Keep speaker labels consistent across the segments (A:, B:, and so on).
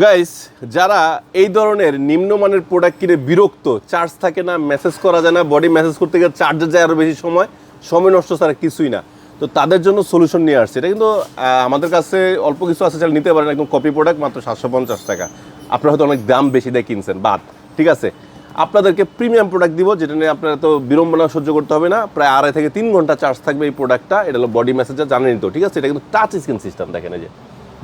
A: Guys, যারা এই ধরনের নিম্নমানের প্রোডাক্ট কিনে বিরক্ত, চার্জ থাকে না, মেসেজ করা যায় না, বডি মেসেজ করতে গেলে চার্জে যায় আরও বেশি সময় নষ্ট ছাড়া কিছুই না, তো তাদের জন্য সলিউশন নিয়ে আসছে। এটা কিন্তু আমাদের কাছে অল্প কিছু আছে, চাইলে নিতে পারেন। একদম কপি প্রোডাক্ট, মাত্র 750 টাকা। আপনারা হয়তো অনেক দাম বেশি দিয়ে কিনছেন, বাদ, ঠিক আছে। আপনাদেরকে প্রিমিয়াম প্রোডাক্ট দিব, যেটা নিয়ে আপনারা তো বিড়ম্বনা সহ্য করতে হবে না। প্রায় 2.5 থেকে 3 ঘন্টা চার্জ থাকবে এই প্রোডাক্টটা। এটা হলো বডি মেসেজার, জানেনই তো, ঠিক আছে। এটা কিন্তু টাচ স্ক্রিন সিস্টেম, দেখেন এই যে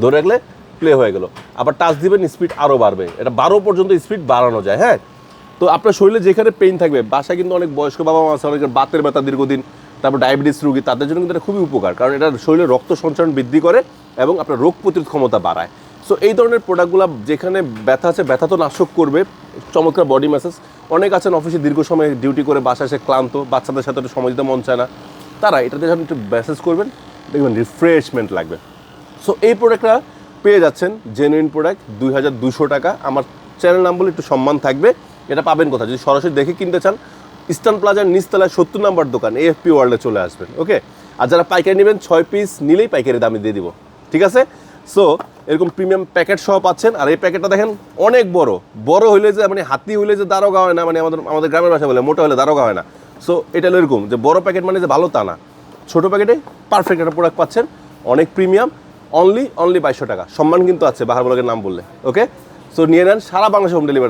A: ধরে রাখলে প্লে হয়ে গেল, আবার টাচ দিবেন স্পিড আরও বাড়বে। এটা 12 পর্যন্ত স্পিড বাড়ানো যায়, হ্যাঁ। তো আপনার শরীরে যেখানে পেইন থাকবে, বাসায় কিন্তু অনেক বয়স্ক বাবা মা আছে, অনেকের বাতের ব্যথা দীর্ঘদিন, তারপর ডায়াবেটিস রোগী, তাদের জন্য কিন্তু এটা খুবই উপকার, কারণ এটা শরীরে রক্ত সঞ্চালন বৃদ্ধি করে এবং আপনার রোগ প্রতিরোধ ক্ষমতা বাড়ায়। সো এই ধরনের প্রোডাক্টগুলো যেখানে ব্যথা আছে, ব্যথা তো নাশক করবে। চমৎকার বডি ম্যাসাজ। অনেক আছেন অফিসে দীর্ঘ সময় ডিউটি করে বাসায় এসে ক্লান্ত, বাচ্চাদের সাথে একটু সময় দিতে মন চায় না, তারা এটাতে যখন একটু ম্যাসাজ করবেন, দেখবেন রিফ্রেশমেন্ট লাগবে। সো এই প্রোডাক্টটা পেয়ে যাচ্ছেন, জেনুইন প্রোডাক্ট, 2200 টাকা। আমার চ্যানেল নাম বলে একটু সম্মান থাকবে। এটা পাবেন কোথায়? যদি সরাসরি দেখে কিনতে চান, ইস্টার্ন প্লাজার নিচতলায় 70 নম্বর দোকান, এএফপি ওয়ার্ল্ডে চলে আসবেন, ওকে। আর যারা পাইকারি নেবেন, 6 পিস নিলেই পাইকারি দামে দিয়ে দিব, ঠিক আছে। সো এরকম প্রিমিয়াম প্যাকেট সহ পাচ্ছেন। আর এই প্যাকেটটা দেখেন অনেক বড় হইলে যে মানে হাতি হইলে যে দারোগা হয় না, মানে আমাদের গ্রামের ভাষা বলে মোটা হলে দারোগা হয় না। সো এটা হলো এরকম যে বড় প্যাকেট মানে যে ভালো তা না, ছোটো প্যাকেটে পারফেক্ট একটা প্রোডাক্ট পাচ্ছেন, অনেক প্রিমিয়াম, অনলি 2200 টাকা। সম্মান কিন্তু আছে বাহার ব্লগের নাম বললে, ওকে। সো নিয়ে নেন, সারা বাংলাদেশে হোম ডেলিভারি।